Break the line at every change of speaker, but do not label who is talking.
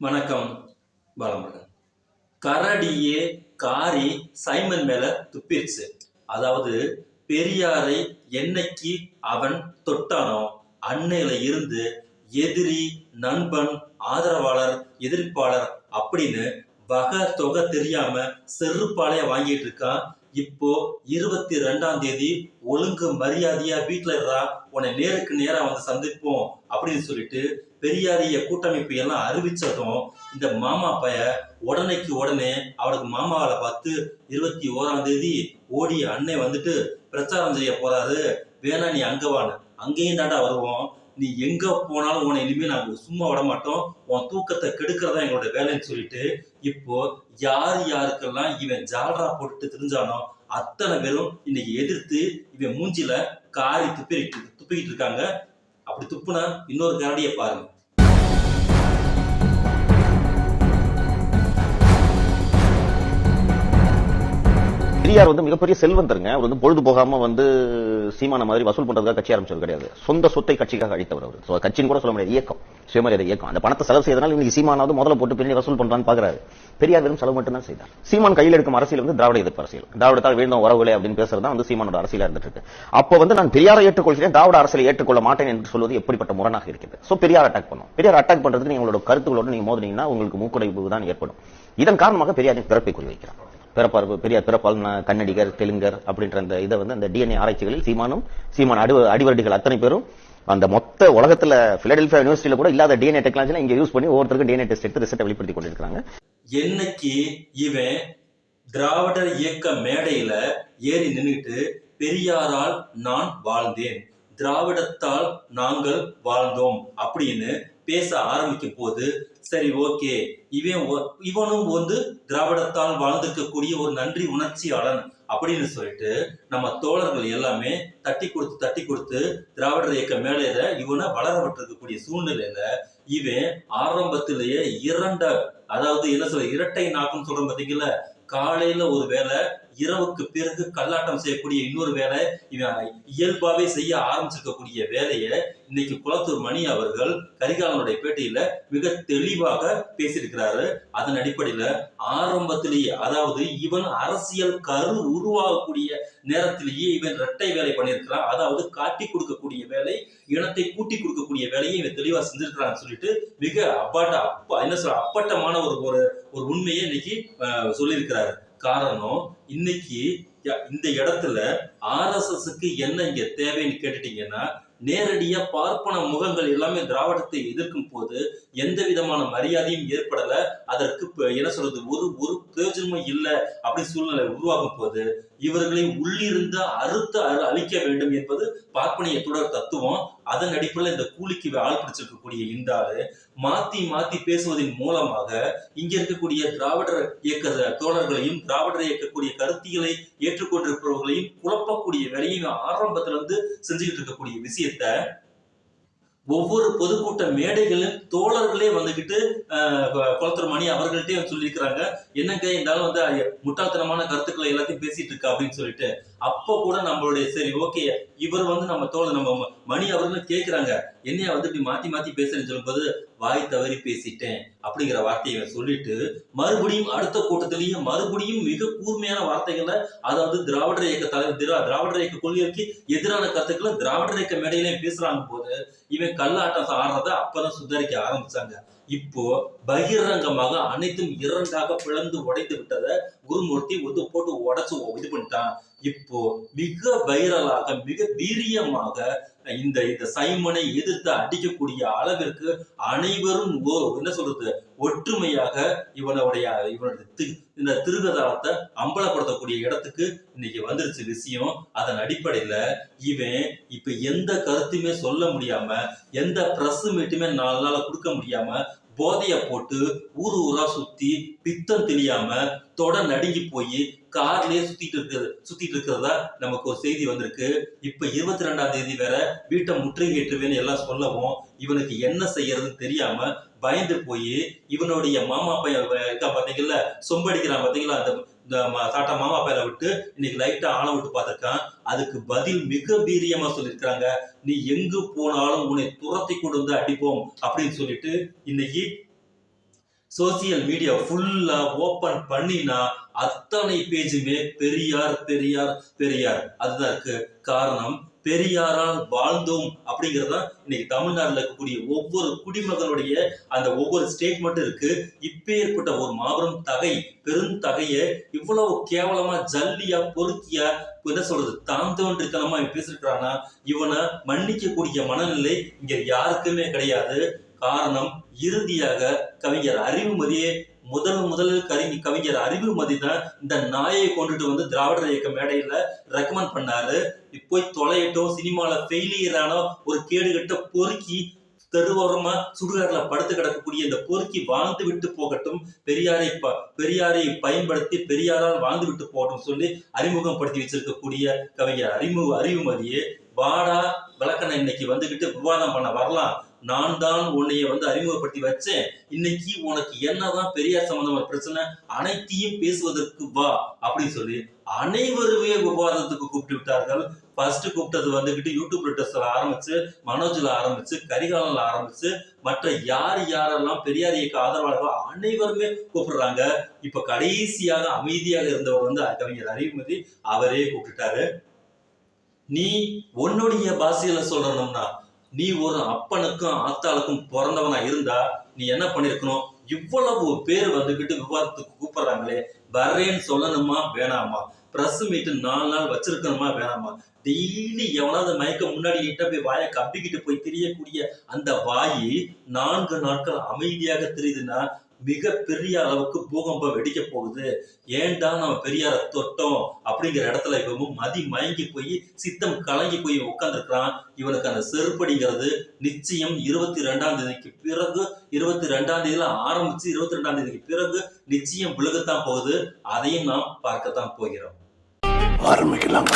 வணக்கம். வளமுடன். கரடியே காரி சைமன் மேல துப்பிருச்சு. அதாவது பெரியாரை என்னைக்கு அவன் தொட்டானோ அன்னையில இருந்து எதிரி, நண்பன், ஆதரவாளர், எதிர்ப்பாளர் அப்படின்னு வகை தொகை தெரியாம செருப்பாலைய வாங்கிட்டு இருக்கான். இப்போ 22ஆம் தேதி ஒழுங்கு மரியாதையா வீட்டுல இருறா, உன்னை நேருக்கு நேரா வந்து சந்திப்போம் அப்படின்னு சொல்லிட்டு பெரியாரிய கூட்டமைப்பு எல்லாம் அறிவிச்சதும் இந்த மாமா பைய உடனேக்கு உடனே அவனுக்கு மாமாவை பார்த்து 21ஆம் தேதி ஓடி அன்னை வந்துட்டு பிரச்சாரம் செய்ய போறாரு, வேணா நீ அங்க வான்னு. அங்கேயும் தாண்டா வருவோம், நீ எங்க போனாலும் உன்னை இனிமே நாங்க சும்மா விட மாட்டோம், உன் தூக்கத்தை கெடுக்கிறதா எங்களோட வேலைன்னு சொல்லிட்டு இப்போ யார் யாருக்கெல்லாம் இவன் ஜால்ரா போட்டுட்டு தெரிஞ்சானோ அத்தனை பேரும் இன்னைக்கு எதிர்த்து இவன் மூஞ்சில காரி துப்பிக்கிட்டு இருக்காங்க. அப்படி துப்புனா இன்னொரு கரடியை பாருங்க.
பெரியார் மிகப்பெரிய செல்வந்தருங்க. அவர் பொழுது போகாம சீமான மாதிரி வசூல் பண்றதுக்காக கட்சி ஆரம்பிச்சது கிடையாது. சொந்த சொத்தை கட்சிக்காக அழித்தவர் அவர். கட்சின்னு கூட சொல்ல முடியாது, இயக்கம், சுயமரியாதை இயக்கம். அந்த பணத்தை செலவு செய்யறதுனால இன்னைக்கு சீமானாவது முதல்ல போட்டு பெரிய வசூல் பண்றான்னு பாக்குறாரு. பெரியார் வெறும் செலவு மட்டும் தான் செய்தார். சீமான் கையில் எடுக்கும் அரசியல் திராவிட எதிர்ப்பு அரசியல். திராவிடத்தால் வீழ்ந்த உறவுகளே அப்படின்னு பேசுறதுதான் சீமானோட அரசியலா இருந்துட்டு இருக்கு. அப்ப நான் பெரியாரை ஏற்றுக்கொள்கிறேன், திராவிட அரசியலை ஏற்றுக்கொள்ள மாட்டேன் என்று சொல்வது எப்படிப்பட்ட முரணாக இருக்கிறது. சோ பெரியார் அட்டாக் பண்ணும். பெரியார் அட்டாக் பண்றதுக்கு நீங்களோட கருத்துக்களோடு நீங்க மோதினீங்கன்னா உங்களுக்கு மூக்குடைப்பு தான் ஏற்படும். இதன் காரணமாக பெரியாரின் பிறப்பை குறிவைக்கிறார். பெரியார் பிறப்பால் கன்னடிகர், தெலுங்கர் அப்படின்ற அந்த இதை அந்த டிஎன்ஏ ஆராய்ச்சிகளில் சீமான் அடிவரடிகள் அத்தனை பேரும் அந்த மொத்த உலகத்துல பிலடெல்பியா யூனிவர்சிட்டியில கூட இல்லாத டிஎன்ஏ டெக்னாலஜி இங்க யூஸ் பண்ணி ஒவ்வொருத்தருக்கும் டிஎன்ஏ டெஸ்ட் எடுத்து ரிசல்ட்டை வெளிப்படுத்தி கொண்டிருக்காங்க.
என்னைக்கு இவன் திராவிடர் இயக்க மேடையில ஏறி நின்றுட்டு பெரியாரால் நான் வாழ்ந்தேன், திராவிடத்தால் நாங்கள் வாழ்ந்தோம் அப்படின்னு பேச ஆரம்பிக்கும் போது சரி ஓகே, இவனும் திராவிடத்தால் வாழ்ந்திருக்கக்கூடிய ஒரு நன்றி உணர்ச்சியாளன் அப்படின்னு சொல்லிட்டு நம்ம தோழர்கள் எல்லாமே தட்டி கொடுத்து திராவிடர் இயக்க மேலையில இவனை வளர விட்டுருக்கக்கூடிய சூழ்நிலையில இவன் ஆரம்பத்திலேயே அதாவது என்ன சொல்ற இரட்டை நாக்குன்னு சொல்றோம் பாத்தீங்களா, காலையில ஒரு வேலை, இரவுக்கு பிறகு கல்லாட்டம் செய்யக்கூடிய இன்னொரு வேலை, இவன் இயல்பாவே செய்ய ஆரம்பிச்சிருக்கக்கூடிய வேலையை இன்னைக்கு குளத்தூர் மணி அவர்கள் கரிகாலனுடைய பேட்டியில மிக தெளிவாக பேசியிருக்கிறாரு. அதன் அடிப்படையில ஆரம்பத்திலேயே, அதாவது இவன் அரசியல் கரு உருவாகக்கூடிய நேரத்திலேயே இவன் இரட்டை வேலை பண்ணியிருக்கிறான். அதாவது காட்டி கொடுக்கக்கூடிய வேலை, இனத்தை கூட்டி கொடுக்கக்கூடிய வேலையை இவன் தெளிவா செஞ்சிருக்கிறான்னு சொல்லிட்டு மிக அப்பட்டமான ஒரு உண்மையை இன்னைக்கு சொல்லியிருக்கிறாரு. காரணம், இன்னைக்கு இந்த இடத்துல RSSக்கு என்ன இங்க தேவைன்னு கேட்டுட்டீங்கன்னா, நேரடியா பார்ப்பன முகங்கள் எல்லாமே திராவிடத்தை எதிர்க்கும் போது எந்த விதமான மரியாதையும் ஏற்படல, அதற்கு என்ன சொல்றது ஒரு பிரயோஜனமும் இல்லை அப்படி சூழ்நிலை உருவாகும் போது இவர்களை உள்ளிருந்து அழிக்க வேண்டும் என்பது பார்ப்பனிய தொடர் தத்துவம். அதன் அடிப்படையில் இந்த கூலிக்கு ஆள் பிடிச்சிருக்கக்கூடிய இந்த ஆளு மாத்தி பேசுவதன் மூலமாக இங்க இருக்கக்கூடிய திராவிடர் இயக்க தோழர்களையும் திராவிடர் இயக்கக்கூடிய கருத்திகளை ஏற்றுக்கொண்டிருப்பவர்களையும் குழப்பக்கூடிய வேலையும் ஆரம்பத்திலிருந்து செஞ்சுக்கிட்டு இருக்கக்கூடிய விஷயத்த ஒவ்வொரு பொதுக்கூட்ட மேடைகளில் தோழர்களே வந்துகிட்டு குளத்தூர் மணி அவர்கள்ட்டே சொல்லியிருக்கிறாங்க, என்னங்க இருந்தாலும் முட்டாள்தனமான கருத்துக்களை எல்லாத்தையும் பேசிட்டு இருக்கா அப்படின்னு சொல்லிட்டு. அப்போ கூட நம்மளுடைய சரி ஓகே, இவர் நம்ம தோழர் நம்ம மணி அவர்களும் கேட்கிறாங்க, என்னைய இப்படி மாத்தி பேசுறேன்னு சொல்லும்போது வாய் தவறி பேசிட்டேன் அப்படிங்கிற வார்த்தையை சொல்லிட்டு மறுபடியும் அடுத்த கூட்டத்திலேயே மறுபடியும் மிக கூர்மையான வார்த்தைகளை, அதாவது திராவிடர் இயக்க தலைவர் திராவிடர் இயக்க கொள்கைக்கு எதிரான கருத்துக்களை திராவிடர் இயக்க மேடையிலேயே பேசுறாங்க போது இவன் கல்லாட்டம் ஆடுறத அப்பதான் சுதாரிக்க ஆரம்பிச்சாங்க. இப்போ பகிரங்கமாக அனைத்தும் இரண்டாக பிளந்து உடைத்து விட்டத குருமூர்த்தி போட்டு உடைச்சு இது பண்ணிட்டான். இப்போ மிக வைரலாக மிக வீரியமாக இந்த சைமனை எதிர்த்து அடிக்கக்கூடிய அளவிற்கு அனைவரும் என்ன சொல்றது ஒற்றுமையாக இவனுடைய இந்த திருகதாளத்தை அம்பலப்படுத்தக்கூடிய இடத்துக்கு இன்னைக்கு வந்துருச்சு விஷயம். அதன் அடிப்படையில இவன் இப்ப எந்த கருத்துமே சொல்ல முடியாம, எந்த பிரஸ் மீட்டுமே 4 நாள கொடுக்க முடியாம, போதைய போட்டு ஊரா சுத்தி பித்தம் தெரியாம தொட நடுங்கி போய் கார்லயே சுத்திட்டு இருக்கிறதா நமக்கு ஒரு செய்தி வந்திருக்கு. இப்ப 22ஆம் தேதி வேற வீட்டை முற்றுகையிட்டுவேன்னு எல்லாம் சொல்லவும் இவனுக்கு என்ன செய்யறதுன்னு தெரியாம பயந்து போய் இவனுடைய மாமா பையன் இருக்கா பாத்தீங்களா, சொம்படிக்கிறான் பாத்தீங்களா, இந்த சாட்டா மாமா பையனை விட்டு இன்னைக்கு லைட்டா ஆள விட்டு பார்த்திருக்கான். அதுக்கு பதில் மிக வீரியமா சொல்லியிருக்கிறாங்க, நீ எங்கு போனாலும் உன்னை துரத்தி கொண்டு வந்து அடிப்போம் அப்படின்னு சொல்லிட்டு இன்னைக்கு சோசியல் மீடியா ஃபுல்லா ஓபன் பண்ணினா அத்தனை பேஜுமே பெரியார் பெரியார் பெரியார் அதுதான் இருக்கு. காரணம், பெரியாரால் வாழ்ந்தோம் அப்படிங்கறதா இன்னைக்கு தமிழ்நாட்டில் இருக்கக்கூடிய ஒவ்வொரு குடிமகனுடைய அந்த ஒவ்வொரு ஸ்டேட்மெண்ட்டும் இருக்கு. இப்பேற்பட்ட ஒரு மாபெரும் பெருந்தகைய இவ்வளவு கேவலமா ஜல்லியா பொறுக்கியா என்ன சொல்றது தாந்தோன்றித்தனமா பேசிருக்கிறானா, இவனை மன்னிக்க கூடிய மனநிலை இங்க யாருக்குமே கிடையாது. காரணம், இறுதியாக கவிஞர் அறிவுமதியே முதலில் கவிஞர் அறிவுமதி தான் இந்த நாயை கொண்டுட்டு வந்து திராவிடர் இயக்க மேடையில ரெக்கமெண்ட் பண்ணாரு. போய் தொலையட்டும், சினிமால ஃபெயிலியரான ஒரு கேடுகட்ட பொறுக்கி தெருவோரமா சுடுகாட்டுல படுத்து கிடக்கக்கூடிய இந்த பொறுக்கி வாழ்ந்து விட்டு போகட்டும், பெரியாரை பயன்படுத்தி பெரியாரால் வாழ்ந்து விட்டு போகட்டும் சொல்லி அறிமுகப்படுத்தி வச்சிருக்கக்கூடிய கவிஞர் அறிவுமதியே, வாடா விளக்கணை இன்னைக்கு வந்துகிட்டு விவாதம் பண்ண வரலாம், நான் தான் உன்னைய வந்து அறிமுகப்படுத்தி வச்சேன், இன்னைக்கு உனக்கு என்னதான் பெரியார் சம்பந்தமான பிரச்சனை அனைத்தையும் பேசுவதற்கு வா அப்படின்னு சொல்லி அனைவருமே விவாதத்துக்கு கூப்பிட்டு விட்டார்கள். ஃபர்ஸ்ட் கூப்பிட்டது வந்துகிட்டு யூடியூப் ரிட்டர்ஸ்ல ஆரம்பிச்சு, மனோஜ்ல ஆரம்பிச்சு, கரிகாலன்ல ஆரம்பிச்சு, மற்ற யாரெல்லாம் பெரியார் இயக்க ஆதரவாளர்கள் அனைவருமே கூப்பிடுறாங்க. இப்ப கடைசியாக அமைதியாக இருந்தவர் வந்து கவிஞர் அறிவுமதி, அவரே கூப்பிட்டுட்டாரு. நீ உன்னுடைய பாஷையில சொல்லணும்னா, நீ ஒரு அப்பனுக்கும் ஆத்தாளுக்கும் பிறந்தவனா இருந்தா நீ என்ன பண்ணிருக்கணும், இவ்வளவு பேர் வந்துகிட்டு விவாதத்துக்கு கூப்பிடுறாங்களே, வர்றேன்னு சொல்லணுமா வேணாமா, பிரஸ் மீட் 4 நாள் வச்சிருக்கணுமா வேணாமா, டெய்லி எவனாவது மயக்க முன்னாடி கிட்ட போய் வாயை கப்பிக்கிட்டு போய் திரியக்கூடிய அந்த வாயி 4 நாட்கள் அமைதியாக தெரியுதுன்னா மிக பெரிய அளவுக்கு பூகம்பம் வெடிக்க போகுது. ஏன்டா நம்ம பெரியார தொட்டோம் அப்படிங்கிற இடத்துல இப்பவும் மதி மயங்கி போய் சித்தம் கலங்கி போய் உட்கார்ந்துருக்கிறான். இவனுக்கு அந்த செருப்படிங்கிறது நிச்சயம் 22ஆம் தேதிக்கு பிறகு, 22ஆம் தேதியில ஆரம்பிச்சு 22ஆம் தேதிக்கு பிறகு நிச்சயம் விழுகத்தான் போகுது. அதையும் நாம் பார்க்கத்தான் போகிறோம்.
ஆரம்பிக்கலாம்.